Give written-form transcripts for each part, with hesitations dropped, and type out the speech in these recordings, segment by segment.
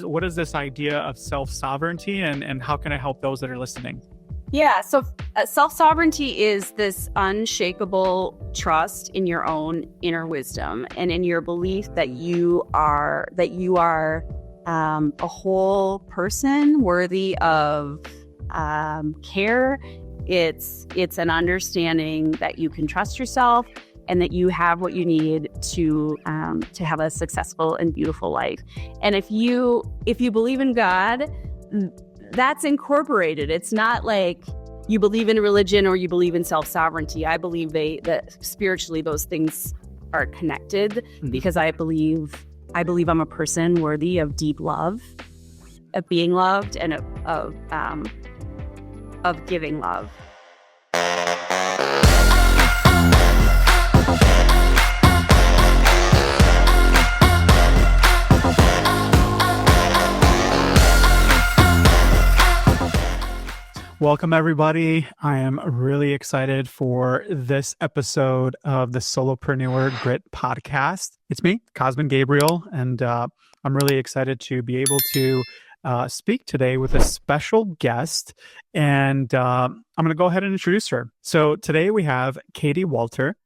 What is this idea of self-sovereignty and how can I help those that are listening? Yeah, so self-sovereignty is this unshakable trust in your own inner wisdom and in your belief that you are a whole person worthy of care. It's an understanding that you can trust yourself and that you have what you need to have a successful and beautiful life. And if you believe in God, that's incorporated. It's not like you believe in religion or you believe in self-sovereignty. I believe that spiritually those things are connected because I believe I'm a person worthy of deep love, of being loved, and of giving love. Welcome, everybody. I am really excited for this episode of the Solopreneur Grit podcast. It's me, Cosmin Gabriel, and I'm really excited to be able to speak today with a special guest. And I'm going to go ahead and introduce her. So today we have Katie Walter,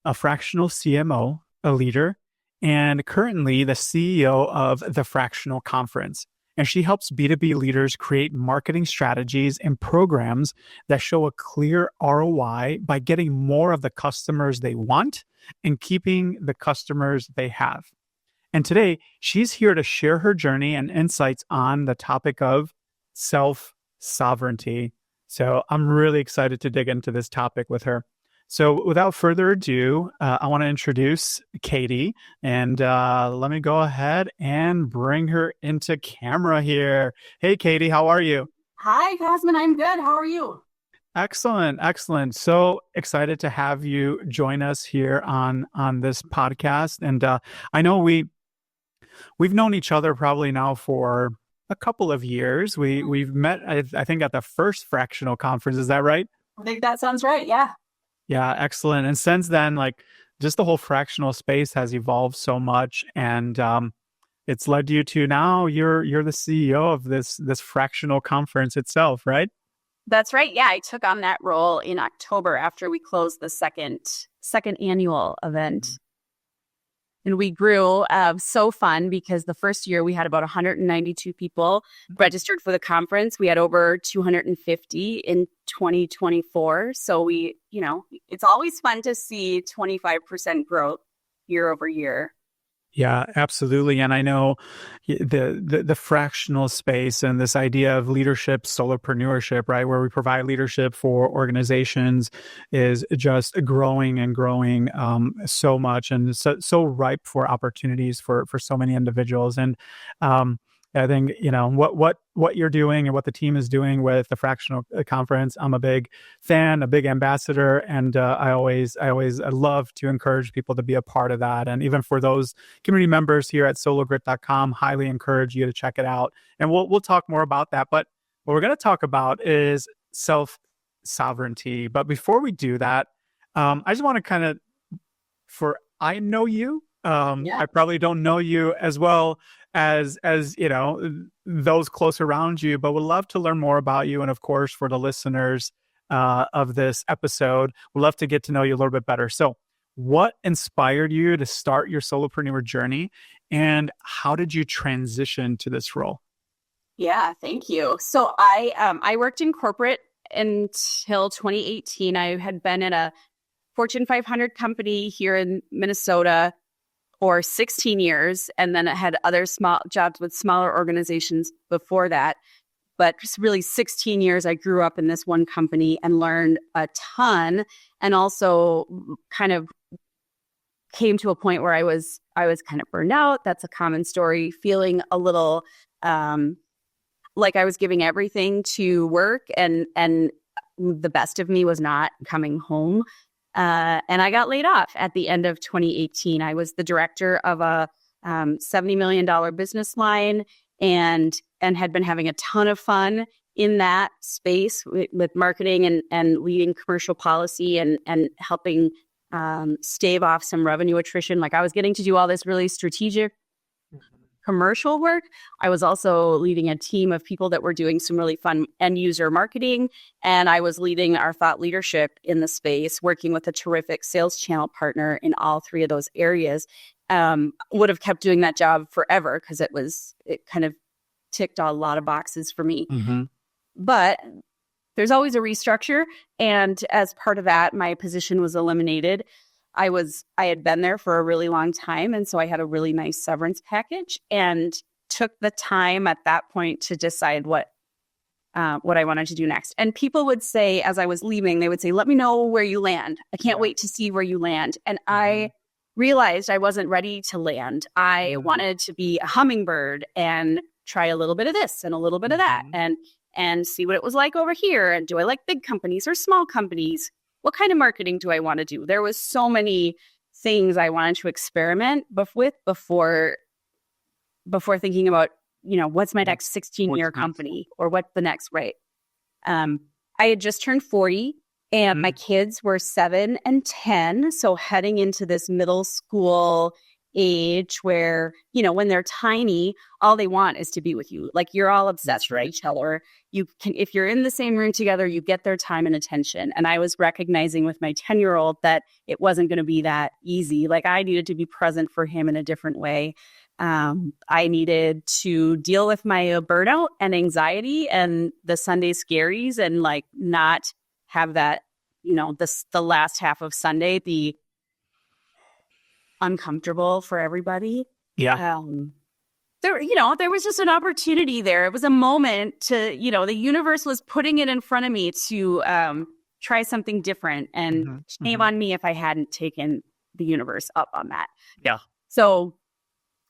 a fractional CMO, a leader, and currently the CEO of the Fractional Conference. And she helps B2B leaders create marketing strategies and programs that show a clear ROI by getting more of the customers they want and keeping the customers they have. And today, she's here to share her journey and insights on the topic of self-sovereignty. So I'm really excited to dig into this topic with her. So without further ado, I want to introduce Katie, and let me go ahead and bring her into camera here. Hey, Katie, how are you? Hi, Cosmin. I'm good. How are you? Excellent, excellent. So excited to have you join us here on this podcast. And I know we've known each other probably now for a couple of years. We've met, I think, at the first fractional conference. Is that right? I think that sounds right. Yeah. Yeah, excellent. And since then, like just the whole fractional space has evolved so much, and it's led you to now you're the CEO of this fractional conference itself, right? That's right. Yeah, I took on that role in October after we closed the second annual event. And we grew, so fun because the first year we had about 192 people registered for the conference. We had over 250 in 2024. So it's always fun to see 25% growth year over year. Yeah, absolutely. And I know the fractional space and this idea of leadership, solopreneurship, right, where we provide leadership for organizations is just growing and growing so much and so ripe for opportunities for so many individuals. And I think, what you're doing and what the team is doing with the fractional conference, I'm a big fan, a big ambassador, and I love to encourage people to be a part of that. And even for those community members here at sologrit.com, highly encourage you to check it out. And we'll talk more about that. But what we're going to talk about is self-sovereignty. But before we do that, I just want to kind of, I know you. I probably don't know you as well as those close around you, but would love to learn more about you. And of course, for the listeners of this episode, we'd love to get to know you a little bit better. So what inspired you to start your solopreneur journey, and how did you transition to this role? Yeah, thank you. So I worked in corporate until 2018. I had been at a Fortune 500 company here in Minnesota for 16 years. And then I had other small jobs with smaller organizations before that. But just really 16 years, I grew up in this one company and learned a ton, and also kind of came to a point where I was kind of burned out. That's a common story, feeling a little like I was giving everything to work and the best of me was not coming home. And I got laid off at the end of 2018. I was the director of a $70 million business line and had been having a ton of fun in that space with marketing and leading commercial policy and helping stave off some revenue attrition. Like I was getting to do all this really strategic commercial work. I was also leading a team of people that were doing some really fun end user marketing. And I was leading our thought leadership in the space, working with a terrific sales channel partner in all three of those areas. Would have kept doing that job forever because it kind of ticked a lot of boxes for me. Mm-hmm. But there's always a restructure. And as part of that, my position was eliminated. I had been there for a really long time. And so I had a really nice severance package and took the time at that point to decide what I wanted to do next. And people would say, as I was leaving, they would say, let me know where you land. I can't wait to see where you land. And I realized I wasn't ready to land. I wanted to be a hummingbird and try a little bit of this and a little bit of that and see what it was like over here. And do I like big companies or small companies? What kind of marketing do I want to do? There was so many things I wanted to experiment with before thinking about, what's my next 16-year company or what's the next, right? I had just turned 40 and my kids were 7 and 10. So heading into this middle school age where, when they're tiny, all they want is to be with you. Like you're all obsessed with each other. If you're in the same room together, you get their time and attention. And I was recognizing with my 10-year-old that it wasn't going to be that easy. Like I needed to be present for him in a different way. I needed to deal with my burnout and anxiety and the Sunday scaries and like not have that, the last half of Sunday be uncomfortable for everybody. Yeah. There was just an opportunity there. It was a moment to, the universe was putting it in front of me to try something different. And shame on me if I hadn't taken the universe up on that. Yeah. So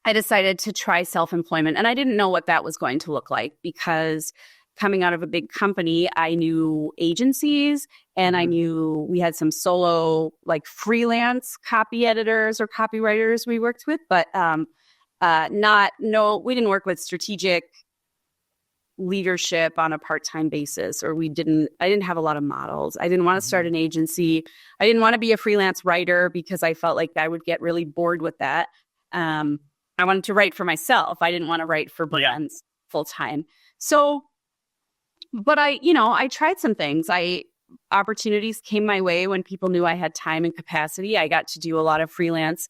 I decided to try self-employment. And I didn't know what that was going to look like because coming out of a big company, I knew agencies and I knew we had some solo, like freelance copy editors or copywriters we worked with, but we didn't work with strategic leadership on a part-time basis, or I didn't have a lot of models. I didn't want to start an agency. I didn't want to be a freelance writer because I felt like I would get really bored with that. I wanted to write for myself. I didn't want to write for brands full time. So, but I tried some things. Opportunities came my way when people knew I had time and capacity. I got to do a lot of freelance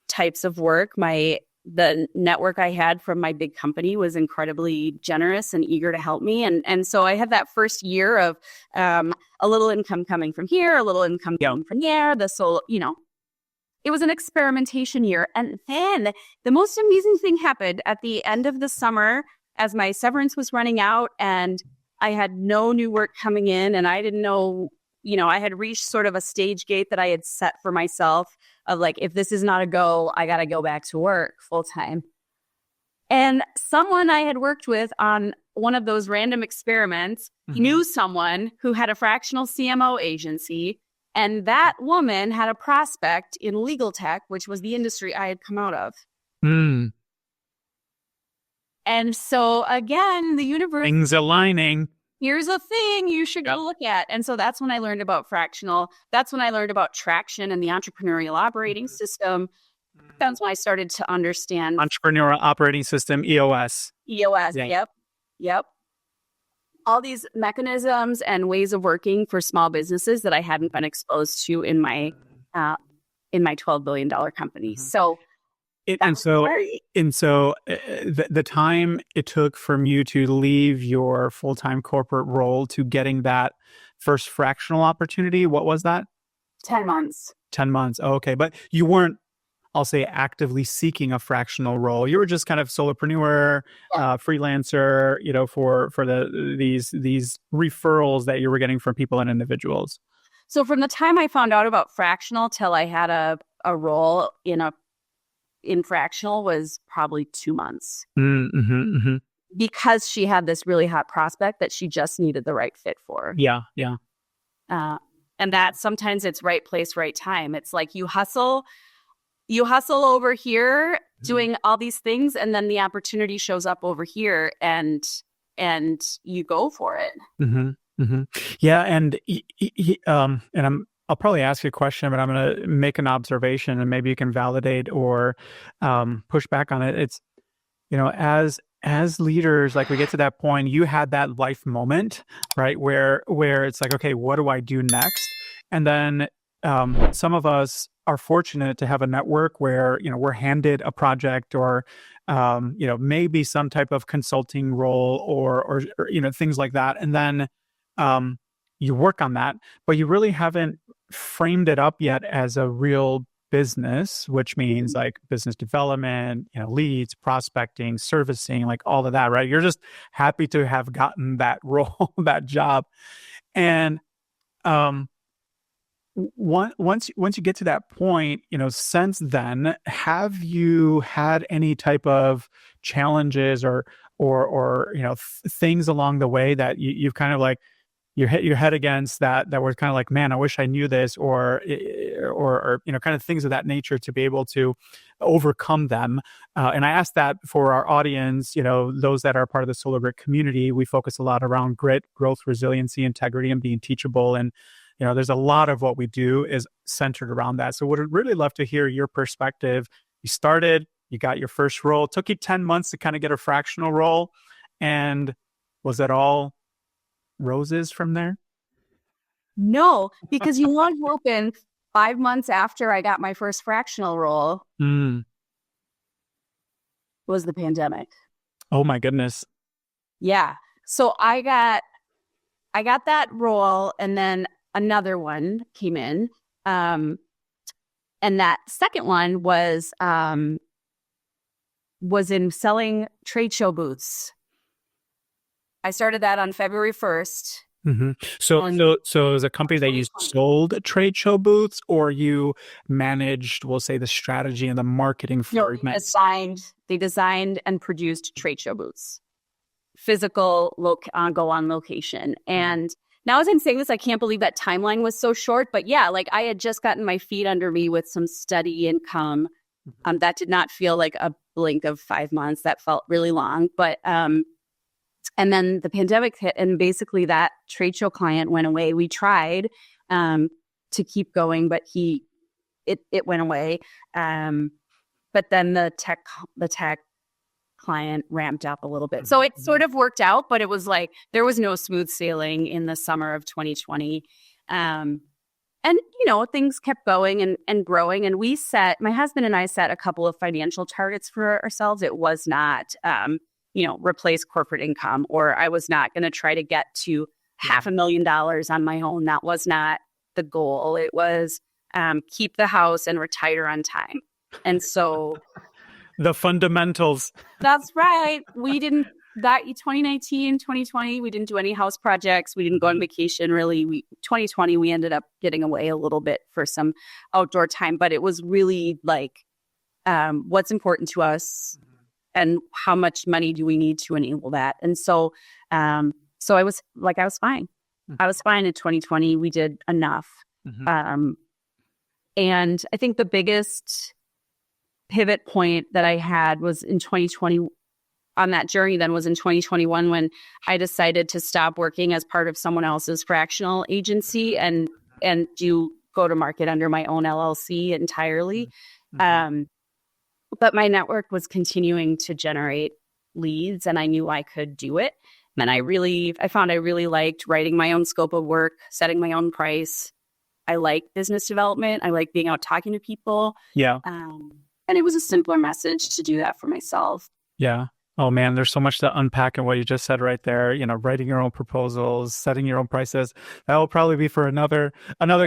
types of work. The network I had from my big company was incredibly generous and eager to help me. And so I had that first year of a little income coming from here, a little income coming from there, it was an experimentation year. And then the most amazing thing happened at the end of the summer as my severance was running out and I had no new work coming in and I didn't know, I had reached sort of a stage gate that I had set for myself of like, if this is not a go, I got to go back to work full time. And someone I had worked with on one of those random experiments knew someone who had a fractional CMO agency. And that woman had a prospect in legal tech, which was the industry I had come out of. And so again, the universe... Things aligning. Here's a thing you should go look at. And so that's when I learned about fractional. That's when I learned about traction and the entrepreneurial operating system. That's when I started to understand... Entrepreneurial operating system, EOS. EOS, yep. All these mechanisms and ways of working for small businesses that I hadn't been exposed to in my $12 billion company. So... the time it took from you to leave your full-time corporate role to getting that first fractional opportunity, what was that? 10 months. 10 months. Oh, okay. But you weren't, I'll say, actively seeking a fractional role. You were just kind of solopreneur, freelancer, for these referrals that you were getting from people and individuals. So from the time I found out about fractional till I had a role in fractional was probably 2 months. Because she had this really hot prospect that she just needed the right fit for. Yeah. And that sometimes it's right place, right time. It's like you hustle over here doing all these things, and then the opportunity shows up over here and you go for it. Yeah. And I'll probably ask you a question, but I'm going to make an observation and maybe you can validate or push back on it. as leaders, like we get to that point, you had that life moment, right? Where it's like, okay, what do I do next? And then some of us are fortunate to have a network where, we're handed a project or, maybe some type of consulting role or things like that. And then um, you work on that, but you really haven't framed it up yet as a real business, which means like business development, leads, prospecting, servicing, like all of that, right? You're just happy to have gotten that role, that job. And once you get to that point, since then, have you had any type of challenges or things along the way that you've kind of like you hit your head against that were kind of like, man, I wish I knew this, or kind of things of that nature to be able to overcome them. And I asked that for our audience, those that are part of the Solar Grit community. We focus a lot around grit, growth, resiliency, integrity, and being teachable. And there's a lot of what we do is centered around that. So would really love to hear your perspective. You started, you got your first role. It took you 10 months to kind of get a fractional role. And was that all roses from there? No, because you want to open 5 months after I got my first fractional role was the pandemic. Oh my goodness. Yeah. So I got that role, and then another one came in. And that second one was in selling trade show booths. I started that on February 1st. Mm-hmm. So it was a company that you sold trade show booths, or you managed, we'll say, the strategy and the marketing for it? They designed and produced trade show booths, physical, go on location. And now as I'm saying this, I can't believe that timeline was so short. But yeah, like I had just gotten my feet under me with some steady income. That did not feel like a blink of 5 months. That felt really long. But and then the pandemic hit, and basically that trade show client went away. We tried to keep going, but it went away. But then the tech client ramped up a little bit. So it sort of worked out, but it was like there was no smooth sailing in the summer of 2020. And things kept going and growing. And my husband and I set a couple of financial targets for ourselves. It was not replace corporate income, or I was not going to try to get to $500,000 on my own. That was not the goal. It was keep the house and retire on time. And so the fundamentals. That's right. We didn't, 2019, 2020, we didn't do any house projects. We didn't go on vacation really. 2020, we ended up getting away a little bit for some outdoor time, but it was really like what's important to us and how much money do we need to enable that. And so I was fine. I was fine in 2020. We did enough. And I think the biggest pivot point that I had was in 2020 on that journey then was in 2021 when I decided to stop working as part of someone else's fractional agency and do go to market under my own LLC entirely. But my network was continuing to generate leads and I knew I could do it. And I found I really liked writing my own scope of work, setting my own price. I like business development. I like being out talking to people. Yeah. And it was a simpler message to do that for myself. Yeah. Oh man, there's so much to unpack in what you just said right there. Writing your own proposals, setting your own prices. That will probably be for another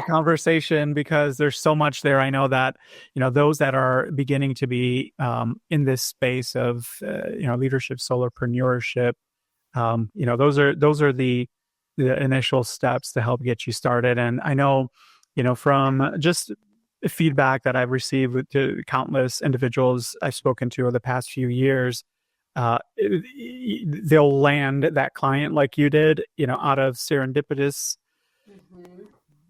conversation because there's so much there. I know that, those that are beginning to be in this space of, leadership, solopreneurship, those are the initial steps to help get you started. And I know, from just feedback that I've received to countless individuals I've spoken to over the past few years, they'll land that client like you did, out of serendipitous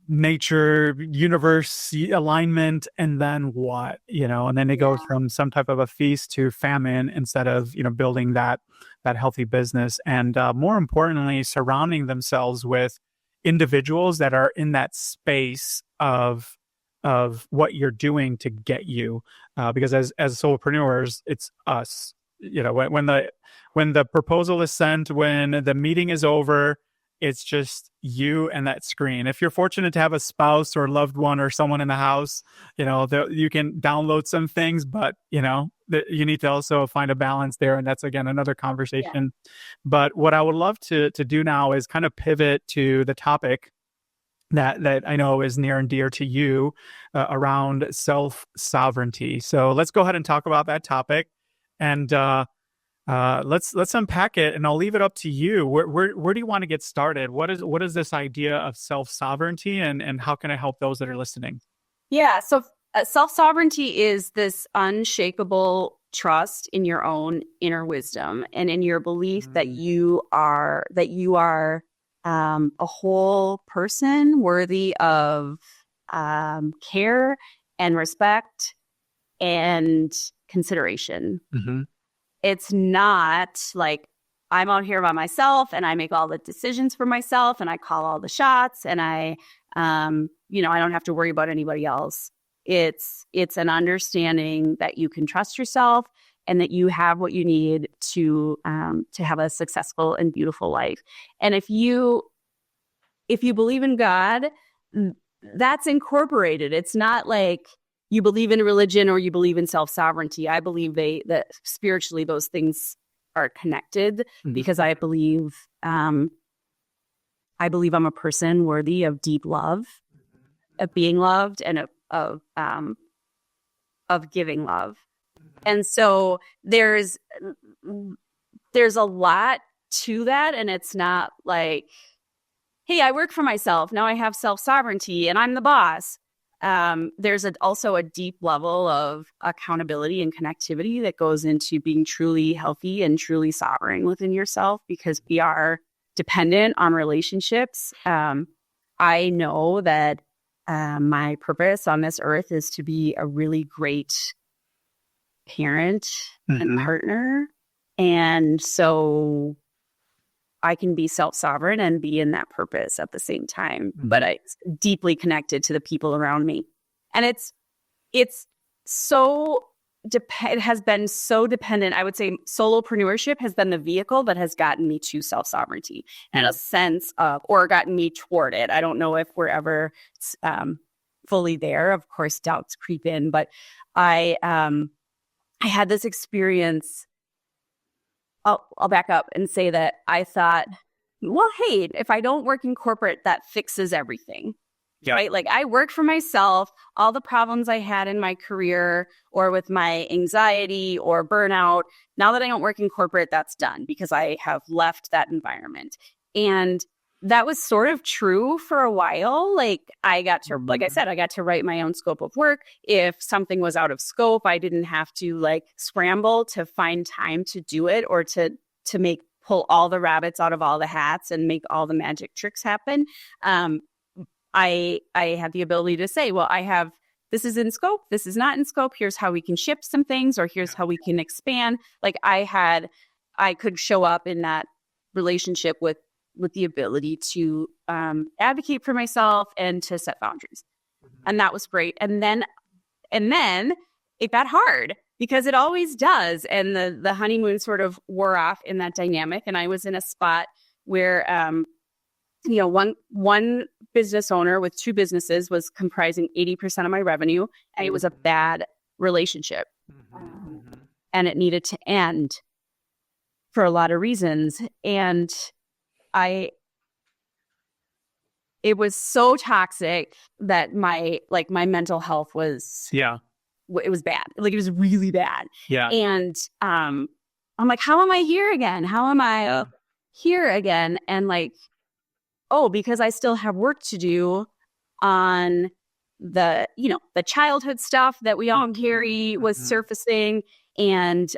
nature, universe alignment, and then what, and then it goes from some type of a feast to famine instead of, building that healthy business. And more importantly, surrounding themselves with individuals that are in that space of what you're doing to get you. Because as solopreneurs, it's us. when the proposal is sent, when the meeting is over, it's just you and that screen. If you're fortunate to have a spouse or loved one or someone in the house, you can download some things, but you need to also find a balance there. And that's, again, another conversation. Yeah. But what I would love to do now is kind of pivot to the topic that I know is near and dear to you, around self-sovereignty. So let's go ahead and talk about that topic, and let's unpack it. And I'll leave it up to you. Where do you want to get started? What is this idea of self-sovereignty, and how can I help those that are listening? Yeah. So self-sovereignty is this unshakable trust in your own inner wisdom and in your belief that you are a whole person worthy of care and respect and consideration. Mm-hmm. It's not like I'm out here by myself and I make all the decisions for myself and I call all the shots and I don't have to worry about anybody else. It's an understanding that you can trust yourself and that you have what you need to have a successful and beautiful life. And if you believe in God, that's incorporated. It's not like you believe in religion or you believe in self-sovereignty. I believe that spiritually those things are connected, mm-hmm. because I believe I'm a person worthy of deep love, of being loved, and of giving love. And so there's a lot to that, and it's not like, hey, I work for myself, now I have self-sovereignty and I'm the boss. There's also a deep level of accountability and connectivity that goes into being truly healthy and truly sovereign within yourself, because we are dependent on relationships. I know that my purpose on this earth is to be a really great parent, mm-hmm. and partner. And so I can be self-sovereign and be in that purpose at the same time, mm-hmm. but it's deeply connected to the people around me. And it has been so dependent. I would say solopreneurship has been the vehicle that has gotten me to self-sovereignty, and a sense of, or gotten me toward it. I don't know if we're ever fully there. Of course, doubts creep in, but I had this experience. I'll back up and say that I thought, well, hey, if I don't work in corporate, that fixes everything. Yeah. Right? Like, I work for myself. All the problems I had in my career or with my anxiety or burnout, now that I don't work in corporate, that's done because I have left that environment. And that was sort of true for a while. Like I got to write my own scope of work. If something was out of scope, I didn't have to like scramble to find time to do it, or to pull all the rabbits out of all the hats and make all the magic tricks happen. I had the ability to say, well, this is in scope, this is not in scope. Here's how we can shift some things, or here's how we can expand. Like I could show up in that relationship with the ability to advocate for myself and to set boundaries. Mm-hmm. And that was great. And then it got hard, because it always does. And the honeymoon sort of wore off in that dynamic. And I was in a spot where, one business owner with two businesses was comprising 80% of my revenue. And it was a bad relationship. Mm-hmm. And it needed to end for a lot of reasons. And it was so toxic that my mental health was, it was bad. Like, it was really bad. Yeah. And, I'm like, how am I here again? How am I here again? And like, because I still have work to do on the childhood stuff that we all carry was mm-hmm. surfacing. And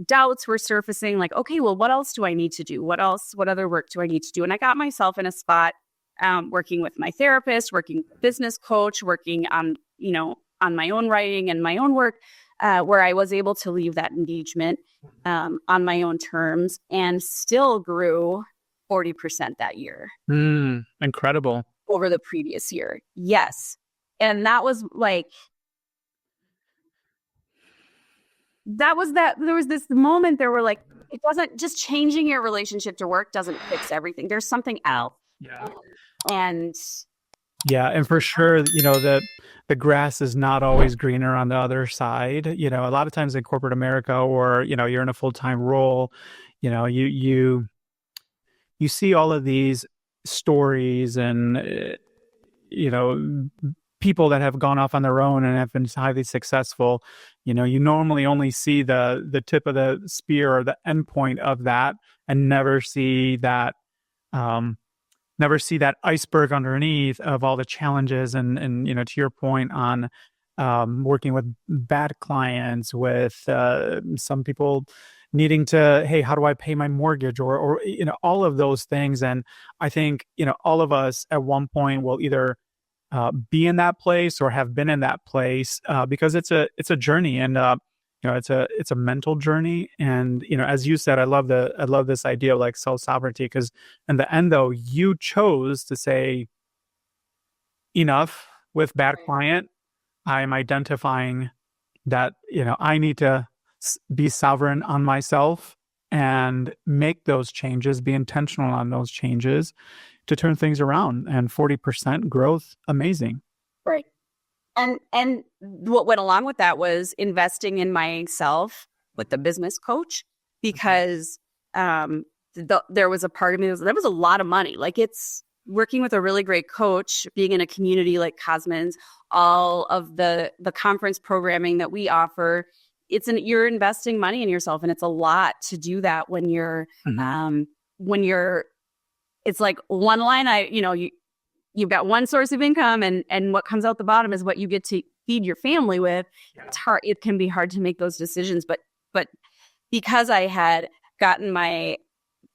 doubts were surfacing, like, okay, well, what else do I need to do? What other work do I need to do? And I got myself in a spot working with my therapist, working with business coach, working on my own writing and my own work, where I was able to leave that engagement on my own terms, and still grew 40% that year. Incredible. Over the previous year. Yes. And that was like, there was this moment there were like, it doesn't just changing your relationship to work doesn't fix everything. There's something else. Yeah. And Yeah, and for sure, the grass is not always greener on the other side. A lot of times in corporate America, or you're in a full-time role, you see all of these stories and people that have gone off on their own and have been highly successful. You normally only see the tip of the spear or the end point of that, and never see that iceberg underneath of all the challenges and to your point on working with bad clients, with some people needing to, hey, how do I pay my mortgage, or all of those things. And I think all of us at one point will either be in that place or have been in that place, because it's a journey, and it's a mental journey. And as you said, I love this idea of like self-sovereignty, because in the end, though, you chose to say enough with bad client. I'm identifying that I need to be sovereign on myself and make those changes, be intentional on those changes to turn things around. And 40% growth, amazing. right. And what went along with that was investing in myself with the business coach, because there was a part of me that was a lot of money. Like, it's working with a really great coach, being in a community like Cosmin's, all of the conference programming that we offer. You're investing money in yourself, and it's a lot to do that when you're it's like one line, you've got one source of income, and what comes out the bottom is what you get to feed your family with. Yeah. It's hard. It can be hard to make those decisions, but because I had gotten my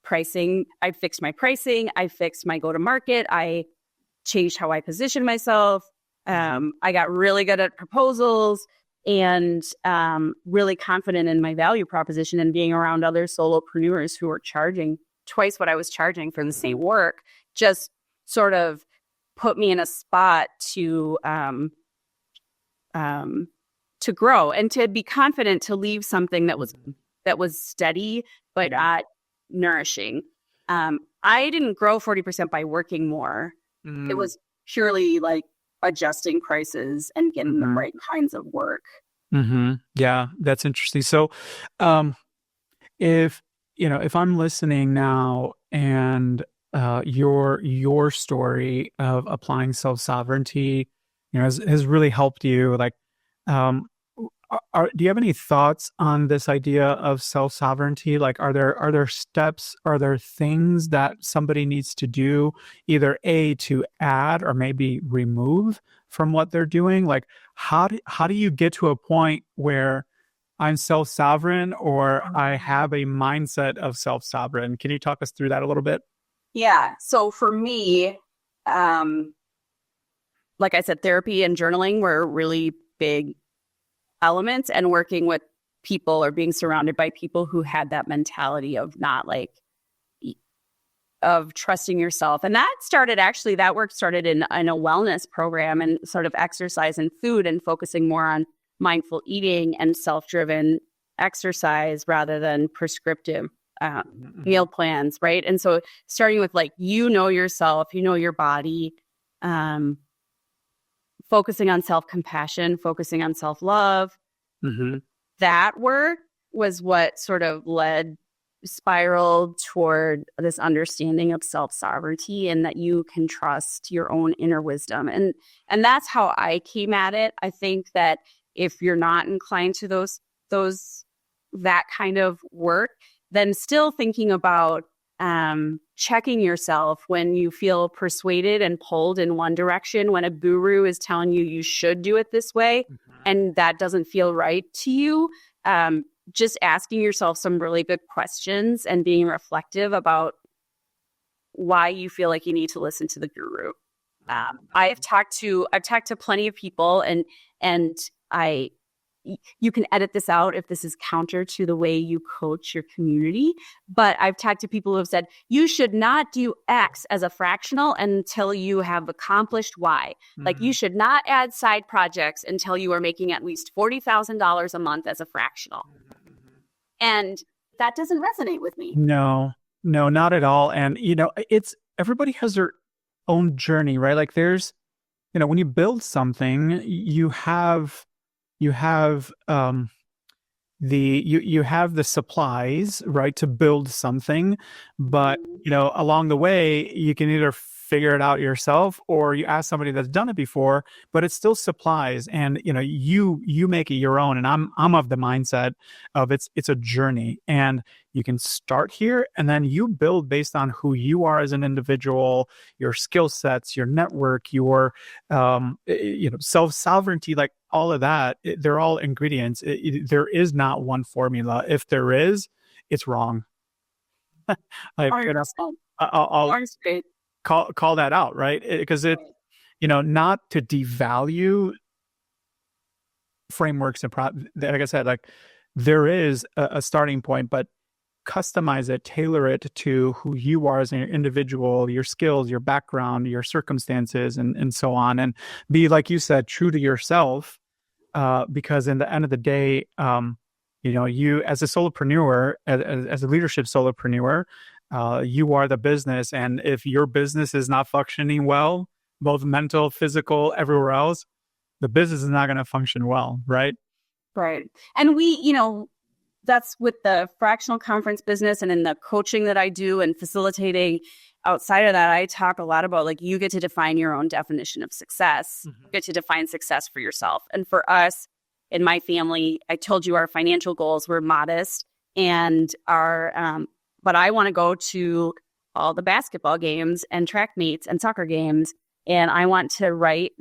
pricing, I fixed my pricing, I fixed my go-to-market, I changed how I position myself. I got really good at proposals, and really confident in my value proposition, and being around other solopreneurs who were charging twice what I was charging for the same work, just sort of put me in a spot to grow and to be confident to leave something that was steady but not nourishing. I didn't grow 40% by working more. It was purely like adjusting prices and getting the right kinds of work. Yeah, that's interesting. So, if I'm listening now, and your story of applying self-sovereignty, has really helped you. Like, do you have any thoughts on this idea of self-sovereignty? Like, are there steps, are there things that somebody needs to do, either to add or maybe remove from what they're doing? Like, how do you get to a point where I'm self-sovereign, or I have a mindset of self-sovereign? Can you talk us through that a little bit? Yeah. So for me, like I said, therapy and journaling were really big elements, and working with people or being surrounded by people who had that mentality of of trusting yourself. And that work started in a wellness program, and sort of exercise and food, and focusing more on mindful eating and self-driven exercise rather than prescriptive meal plans, right? And so starting with yourself, your body, focusing on self-compassion, focusing on self-love. That work was what sort of spiraled toward this understanding of self-sovereignty, and that you can trust your own inner wisdom. And that's how I came at it. I think that if you're not inclined to that kind of work, then still thinking about checking yourself when you feel persuaded and pulled in one direction, when a guru is telling you should do it this way, and that doesn't feel right to you. Just asking yourself some really good questions and being reflective about why you feel like you need to listen to the guru. I've talked to plenty of people, and I you can edit this out if this is counter to the way you coach your community. But I've talked to people who have said, you should not do X as a fractional until you have accomplished Y. Like you should not add side projects until you are making at least $40,000 a month as a fractional. And that doesn't resonate with me. No, not at all. And, it's everybody has their own journey, right? Like there's, when you build something, you have you have the supplies, right, to build something, but along the way you can either figure it out yourself or you ask somebody that's done it before, but it's still supplies, and you make it your own. And I'm of the mindset of it's a journey, and you can start here and then you build based on who you are as an individual, your skill sets, your network, your self-sovereignty, like all of that. They're all ingredients. There is not one formula. If there is, it's wrong. I'll call that out, right? Because not to devalue frameworks and like I said, like there is a starting point, but customize it, tailor it to who you are as an individual, your skills, your background, your circumstances, and so on. And be, like you said, true to yourself, because in the end of the day, you as a solopreneur, as a leadership solopreneur, you are the business. And if your business is not functioning well, both mental, physical, everywhere else, the business is not going to function well, right? Right. And that's with the fractional conference business and in the coaching that I do and facilitating. Outside of that, I talk a lot about, like, you get to define your own definition of success. You get to define success for yourself. And for us, in my family, I told you our financial goals were modest, and but I want to go to all the basketball games and track meets and soccer games. And I want to write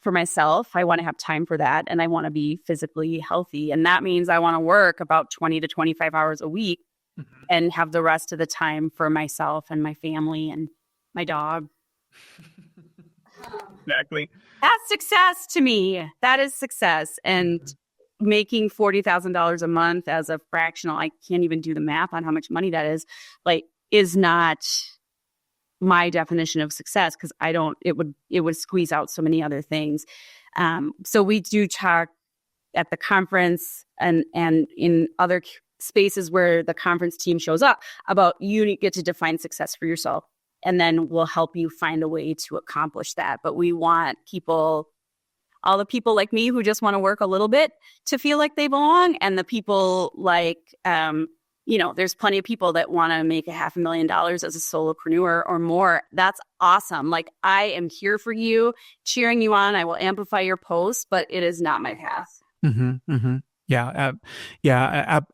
for myself. I want to have time for that. And I want to be physically healthy. And that means I want to work about 20 to 25 hours a week and have the rest of the time for myself and my family and my dog. Exactly. That's success to me. That is success. And making $40,000 a month as a fractional, I can't even do the math on how much money that is, is not my definition of success, because it would squeeze out so many other things. So we do talk at the conference and in other spaces where the conference team shows up about, you get to define success for yourself, and then we'll help you find a way to accomplish that. But we want all the people like me who just want to work a little bit to feel like they belong, and the people like, there's plenty of people that want to make $500,000 as a solopreneur or more. That's awesome. Like, I am here for you, cheering you on. I will amplify your posts, but it is not my path. Yeah,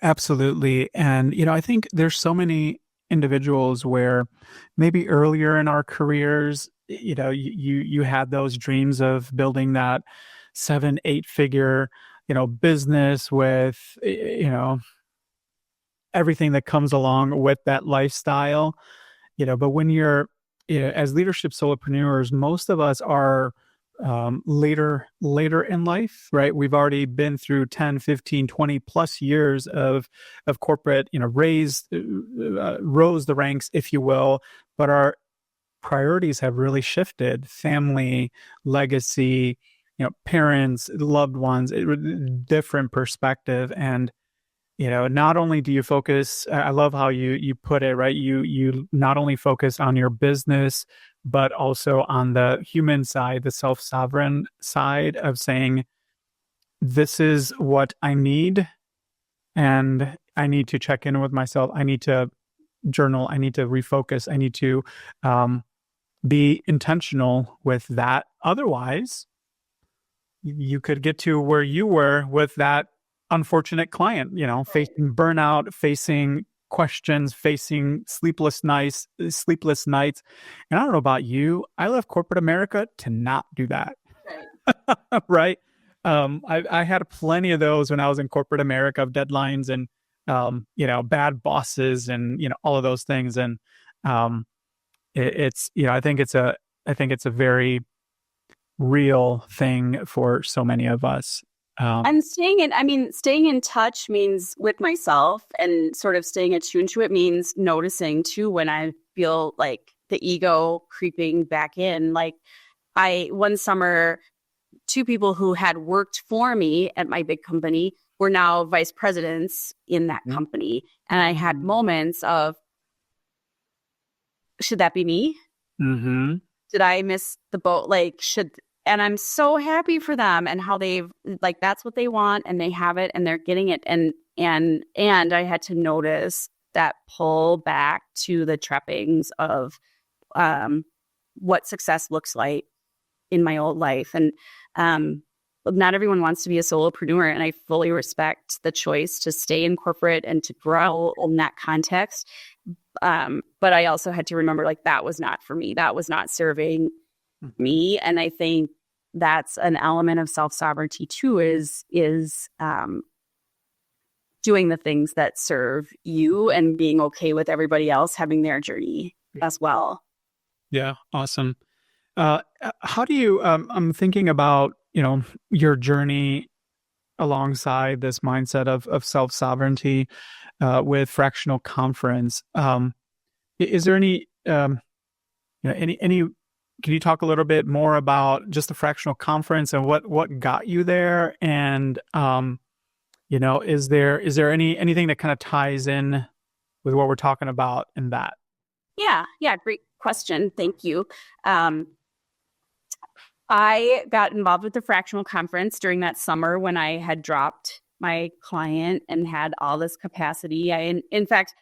absolutely. And, I think there's so many individuals where maybe earlier in our careers, you had those dreams of building that 7-8 figure, business with, everything that comes along with that lifestyle, but when you're, as leadership solopreneurs, most of us are later in life, right? We've already been through 10, 15, 20 plus years of corporate, rose the ranks, if you will, but our priorities have really shifted. Family, legacy, parents, loved ones, different perspective. And not only do you focus, I love how you put it, right? You not only focus on your business, but also on the human side, the self-sovereign side of saying, this is what I need, and I need to check in with myself. I need to journal. I need to refocus. I need to be intentional with that. Otherwise, you could get to where you were with that unfortunate client, facing burnout, facing questions, facing sleepless nights. And I don't know about you, I left corporate America to not do that. Right. I had plenty of those when I was in corporate America, of deadlines and, bad bosses and, all of those things. And it's, I think it's a very real thing for so many of us. Um, I'm staying in touch means with myself and sort of staying attuned to it means noticing too when I feel like the ego creeping back in. Like one summer, two people who had worked for me at my big company were now vice presidents in that company. And I had moments of, should that be me? mm-hmm. Did I miss the boat? And I'm so happy for them and how they've like, that's what they want and they have it and they're getting it. And I had to notice that pull back to the trappings of what success looks like in my old life. And not everyone wants to be a solopreneur. And I fully respect the choice to stay in corporate and to grow in that context. But I also had to remember, like, that was not for me. That was not serving me. And I think that's an element of self-sovereignty too, is doing the things that serve you and being okay with everybody else having their journey as well. Yeah, awesome. How do you, I'm thinking about, your journey alongside this mindset of self-sovereignty with fractional conference. Is there any, can you talk a little bit more about just the fractional conference and what got you there? And, is there anything that kind of ties in with what we're talking about in that? Yeah. Great question. Thank you. I got involved with the fractional conference during that summer when I had dropped my client and had all this capacity. In fact,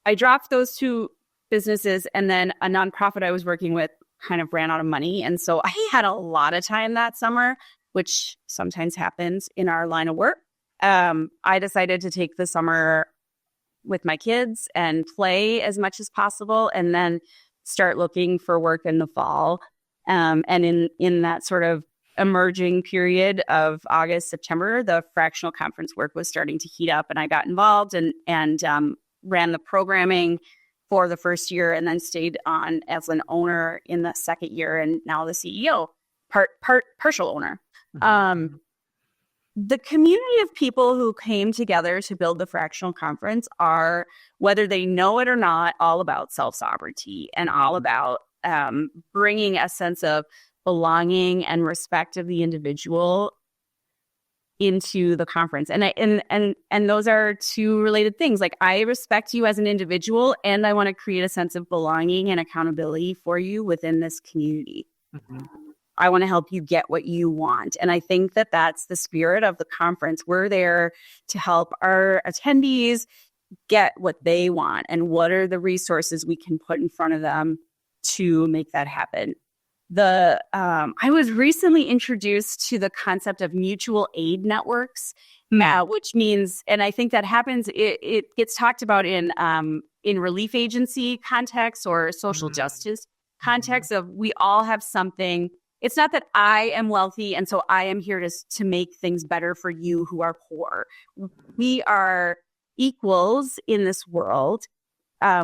I dropped those two businesses and then a nonprofit I was working with kind of ran out of money. And so I had a lot of time that summer, which sometimes happens in our line of work. I decided to take the summer with my kids and play as much as possible and then start looking for work in the fall. And in that sort of emerging period of August, September, the fractional conference work was starting to heat up and I got involved and ran the programming for the first year and then stayed on as an owner in the second year and now the CEO, partial owner. Mm-hmm. The community of people who came together to build the fractional conference are, whether they know it or not, all about self-sovereignty and all about bringing a sense of belonging and respect of the individual into the conference. And those are two related things. Like, I respect you as an individual and I want to create a sense of belonging and accountability for you within this community. Mm-hmm. I want to help you get what you want. And I think that that's the spirit of the conference. We're there to help our attendees get what they want and what are the resources we can put in front of them to make that happen. I was recently introduced to the concept of mutual aid networks, which means, and I think that happens, it gets talked about in relief agency context or social justice context of we all have something. It's not that I am wealthy and so I am here to make things better for you who are poor. We are equals in this world.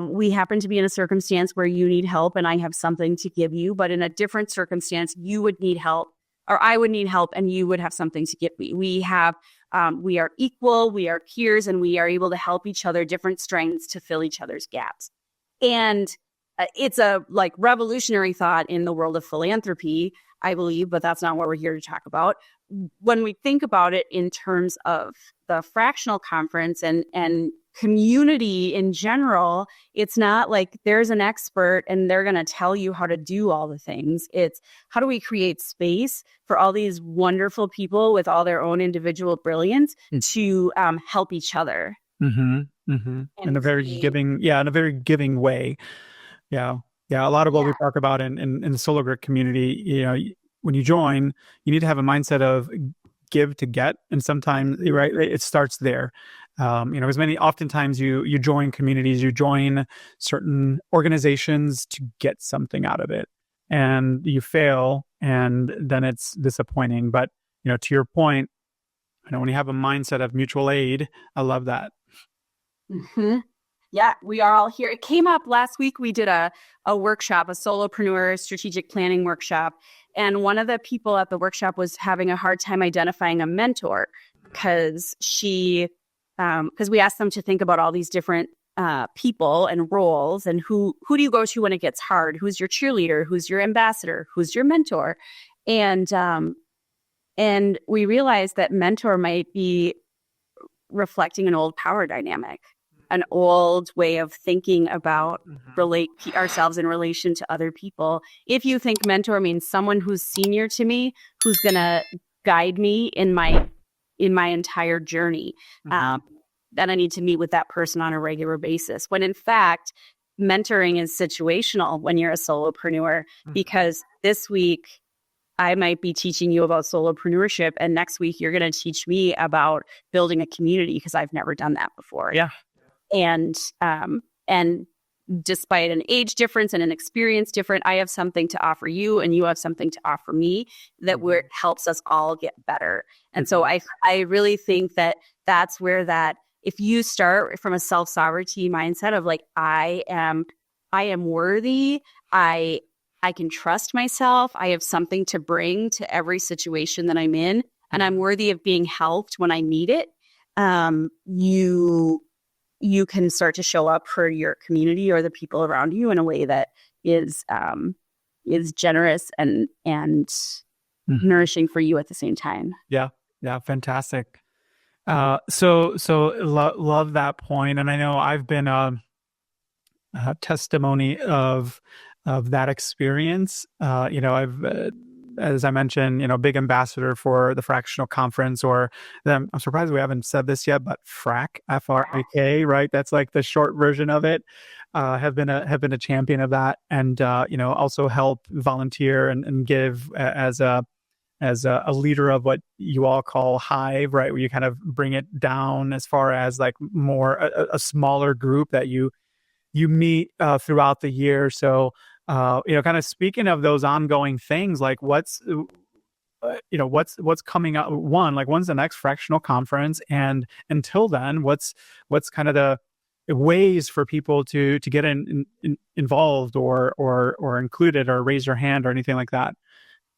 We happen to be in a circumstance where you need help and I have something to give you, but in a different circumstance, you would need help or I would need help and you would have something to give me. We are equal, we are peers, and we are able to help each other, different strengths to fill each other's gaps. And it's a revolutionary thought in the world of philanthropy, I believe, but that's not what we're here to talk about. When we think about it in terms of the fractional conference and community in general, it's not like there's an expert and they're going to tell you how to do all the things. It's how do we create space for all these wonderful people with all their own individual brilliance to help each other. Mm-hmm. Mm-hmm. In a very giving way. Yeah. Yeah. A lot of what we talk about in the Solo Grit community, when you join, you need to have a mindset of give to get. And sometimes, right, it starts there. Oftentimes you join communities, you join certain organizations to get something out of it and you fail and then it's disappointing. But, to your point, when you have a mindset of mutual aid, I love that. Mm-hmm. Yeah, we are all here. It came up last week. We did a workshop, a solopreneur strategic planning workshop. And one of the people at the workshop was having a hard time identifying a mentor because because we asked them to think about all these different people and roles and who do you go to when it gets hard? Who's your cheerleader? Who's your ambassador? Who's your mentor? And we realized that mentor might be reflecting an old power dynamic, an old way of thinking about ourselves in relation to other people. If you think mentor means someone who's senior to me, who's going to guide me in my entire journey, then I need to meet with that person on a regular basis. When in fact, mentoring is situational when you're a solopreneur, because this week I might be teaching you about solopreneurship, and next week you're going to teach me about building a community because I've never done that before. Yeah. And despite an age difference and an experience different, I have something to offer you and you have something to offer me that helps us all get better. And so I really think that that's where that, if you start from a self-sovereignty mindset of like, I am worthy, I can trust myself, I have something to bring to every situation that I'm in, and I'm worthy of being helped when I need it, you can start to show up for your community or the people around you in a way that is generous and nourishing for you at the same time. Yeah. Fantastic. So love that point. And I know I've been a testimony of that experience. I've, as I mentioned, big ambassador for the Fractional Conference, or I'm surprised we haven't said this yet, but FRAK, F-R-A-K, right? That's like the short version of it. Have been a champion of that, and also help volunteer and give as a leader of what you all call Hive, right? Where you kind of bring it down as far as like more a smaller group that you meet throughout the year. So, kind of speaking of those ongoing things, like what's coming up? When's the next fractional conference? And until then, what's kind of the ways for people to get involved or included or raise your hand or anything like that?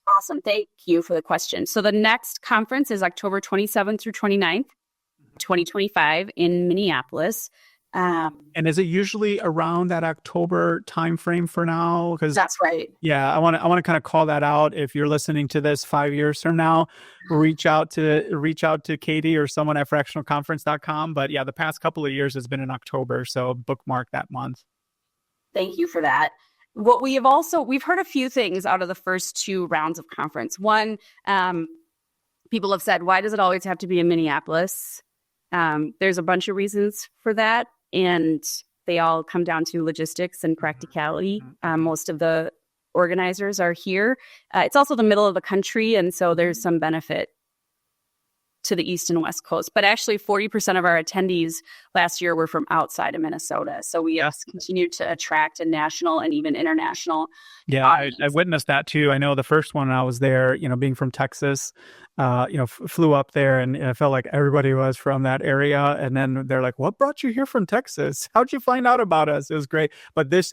Awesome. Thank you for the question. So the next conference is October 27th through 29th, 2025 in Minneapolis. And is it usually around that October timeframe for now? Because that's right. Yeah, I want to kind of call that out. If you're listening to this 5 years from now, reach out to Katie or someone at fractionalconference.com. But yeah, the past couple of years has been in October, so bookmark that month. Thank you for that. What we've heard a few things out of the first two rounds of conference. One, people have said, why does it always have to be in Minneapolis? There's a bunch of reasons for that, and they all come down to logistics and practicality. Most of the organizers are here. It's also the middle of the country, and so there's some benefit to the East and West Coast. But actually, 40% of our attendees last year were from outside of Minnesota. So we have continued to attract a national and even international audience. I witnessed that too. I know the first one I was there, being from Texas, flew up there, and I felt like everybody was from that area. And then they're like, what brought you here from Texas? How'd you find out about us? It was great. But this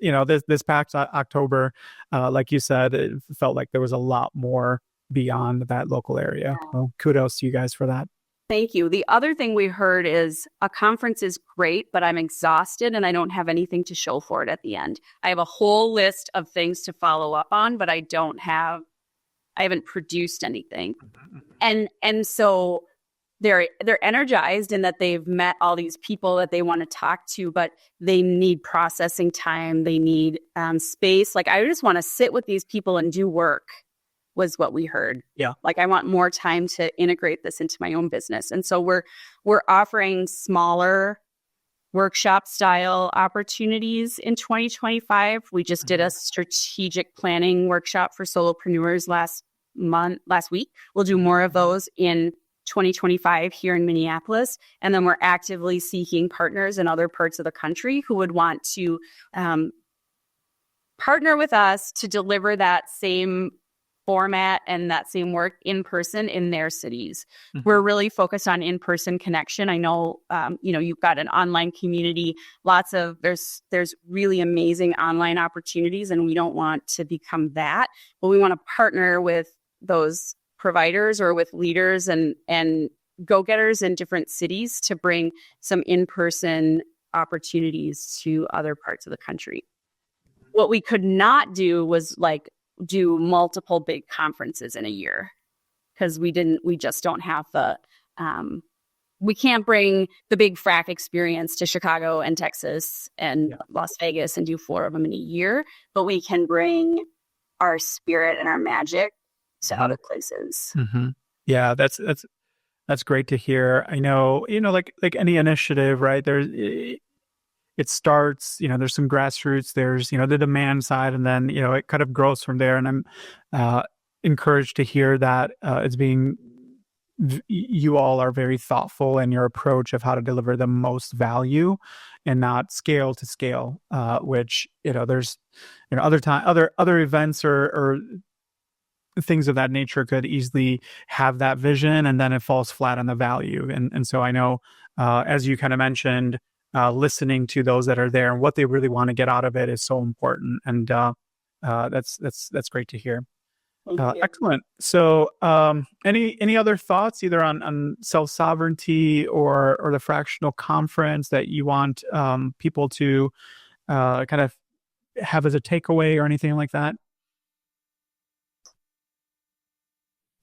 past October, like you said, it felt like there was a lot more beyond that local area. Well, kudos to you guys for that. Thank you. The other thing we heard is a conference is great, but I'm exhausted and I don't have anything to show for it at the end. I have a whole list of things to follow up on, but I haven't produced anything. And so they're energized in that they've met all these people that they want to talk to, but they need processing time. They need space. Like, I just want to sit with these people and do work, was what we heard. Yeah. Like, I want more time to integrate this into my own business. And so we're offering smaller workshop style opportunities in 2025. We just did a strategic planning workshop for solopreneurs last week. We'll do more of those in 2025 here in Minneapolis. And then we're actively seeking partners in other parts of the country who would want to partner with us to deliver that same format and that same work in person in their cities. Mhm. We're really focused on in-person connection. I know, you've got an online community, there's really amazing online opportunities, and we don't want to become that, but we want to partner with those providers or with leaders and go-getters in different cities to bring some in-person opportunities to other parts of the country. What we could not do was do multiple big conferences in a year, because we just don't have we can't bring the big frac experience to Chicago and Texas and Las Vegas and do 4 of them in a year, but we can bring our spirit and our magic to other places. Mm-hmm. Yeah, that's great to hear. I know, like any initiative, right? It starts, there's some grassroots, there's, the demand side, and then, it kind of grows from there. And I'm encouraged to hear that you all are very thoughtful in your approach of how to deliver the most value and not scale to scale, which, there's, other events or things of that nature could easily have that vision, and then it falls flat on the value. And so I know, as you kind of mentioned, listening to those that are there and what they really want to get out of it is so important. And that's great to hear. Excellent. So any other thoughts either on self-sovereignty or the fractional conference that you want people to kind of have as a takeaway or anything like that?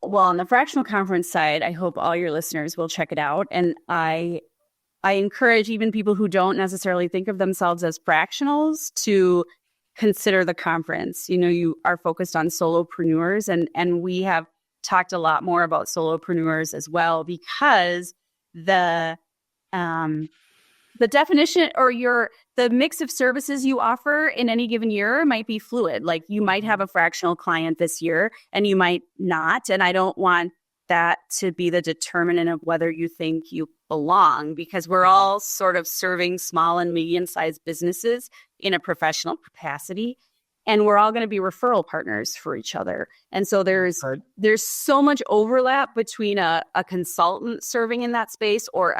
Well, on the fractional conference side, I hope all your listeners will check it out. And I encourage even people who don't necessarily think of themselves as fractionals to consider the conference. You are focused on solopreneurs, and we have talked a lot more about solopreneurs as well, because the definition or the mix of services you offer in any given year might be fluid. Like, you might have a fractional client this year and you might not. And I don't want that to be the determinant of whether you think you belong, because we're all sort of serving small and medium-sized businesses in a professional capacity, and we're all going to be referral partners for each other. And so there's so much overlap between a consultant serving in that space or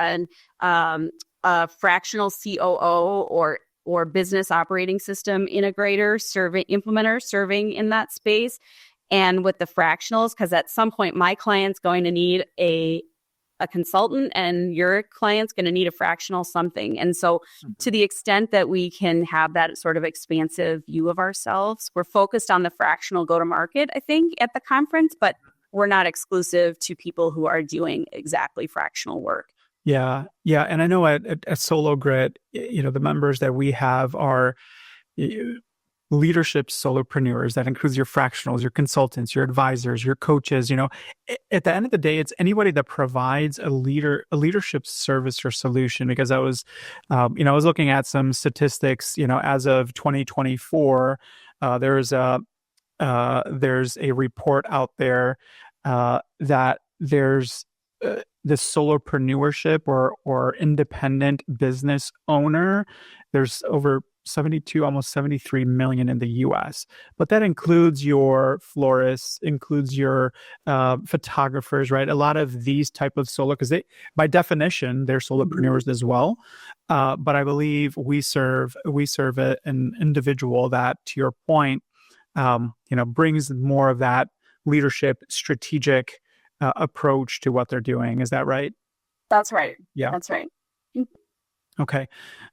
a fractional COO or business operating system implementer serving in that space. And with the fractionals, because at some point my client's going to need a consultant and your client's going to need a fractional something. And so to the extent that we can have that sort of expansive view of ourselves, we're focused on the fractional go-to-market, I think, at the conference, but we're not exclusive to people who are doing exactly fractional work. Yeah. Yeah. And I know at Solo Grit, the members that we have are leadership solopreneurs. That includes your fractionals, your consultants, your advisors, your coaches. At the end of the day, it's anybody that provides a leadership service or solution. Because I was looking at some statistics, as of 2024, there's a report out there that there's the solopreneurship or independent business owner. There's over 72, almost 73 million in the US. But that includes your florists, includes your photographers, right? A lot of these type of solo, because by definition, they're solopreneurs as well. But I believe we serve an individual that, to your point, brings more of that leadership, strategic approach to what they're doing. Is that right? That's right. Yeah. That's right. Okay.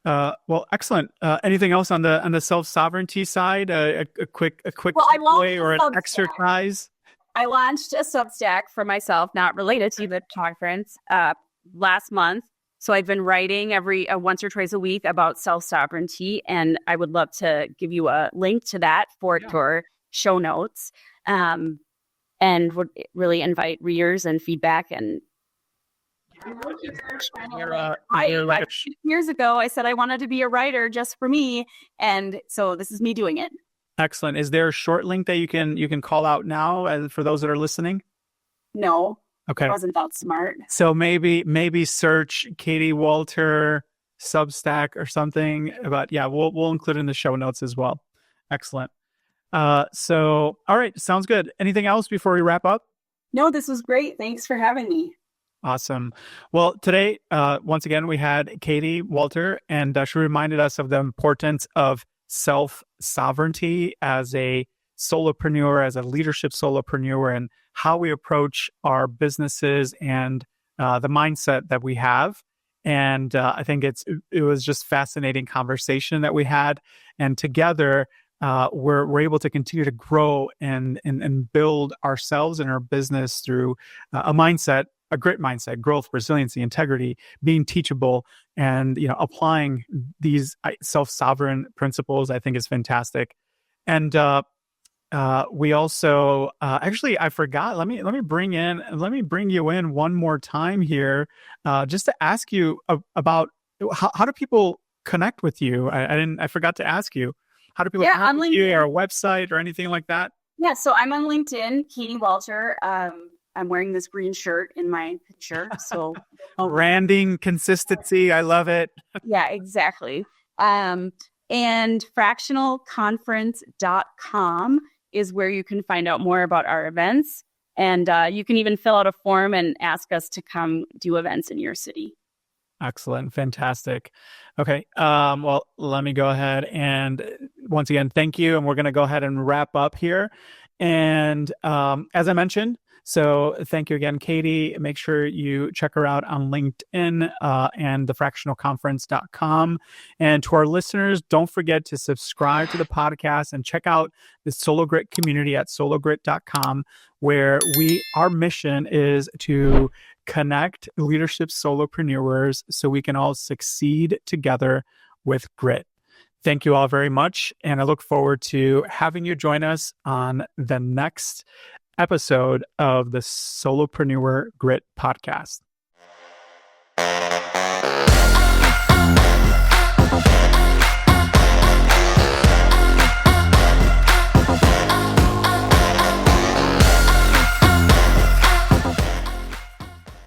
Well, excellent. Anything else on the self-sovereignty side? A quick way or an exercise? I launched a Substack for myself, not related to the conference, last month. So I've been writing once or twice a week about self-sovereignty, and I would love to give you a link to that for show notes, and would really invite readers and feedback. And years ago, I said I wanted to be a writer just for me, and so this is me doing it. Excellent. Is there a short link that you can call out now for those that are listening? No. Okay. I wasn't that smart. So maybe search Katie Walter Substack or something. But yeah, we'll include it in the show notes as well. Excellent. All right, sounds good. Anything else before we wrap up? No, this was great. Thanks for having me. Awesome. Well, today, once again, we had Katie Walter, and she reminded us of the importance of self-sovereignty as a solopreneur, as a leadership solopreneur, and how we approach our businesses and the mindset that we have. And I think it was just fascinating conversation that we had, and together we're able to continue to grow and build ourselves and our business through a grit mindset, growth, resiliency, integrity, being teachable, and applying these self-sovereign principles. I think is fantastic. And we also actually, I forgot. Let me bring you in one more time here, just to ask you about how do people connect with you? I forgot to ask you. How do people Yeah, connect on with you, LinkedIn. or a website or anything like that? Yeah, so I'm on LinkedIn, Katie Walter. I'm wearing this green shirt in my picture. So, oh, Branding consistency, I love it. yeah, exactly. Um, and fractionalconference.com is where you can find out more about our events. And you can even fill out a form and ask us to come do events in your city. Excellent. Fantastic. Okay. Well, let me go ahead and once again, thank you. And we're going to go ahead and wrap up here. And as I mentioned, so thank you again, Katie. Make sure you check her out on LinkedIn and thefractionalconference.com. And to our listeners, don't forget to subscribe to the podcast and check out the Solo Grit community at sologrit.com, where our mission is to connect leadership solopreneurs so we can all succeed together with grit. Thank you all very much. And I look forward to having you join us on the next episode of the Solopreneur Grit podcast.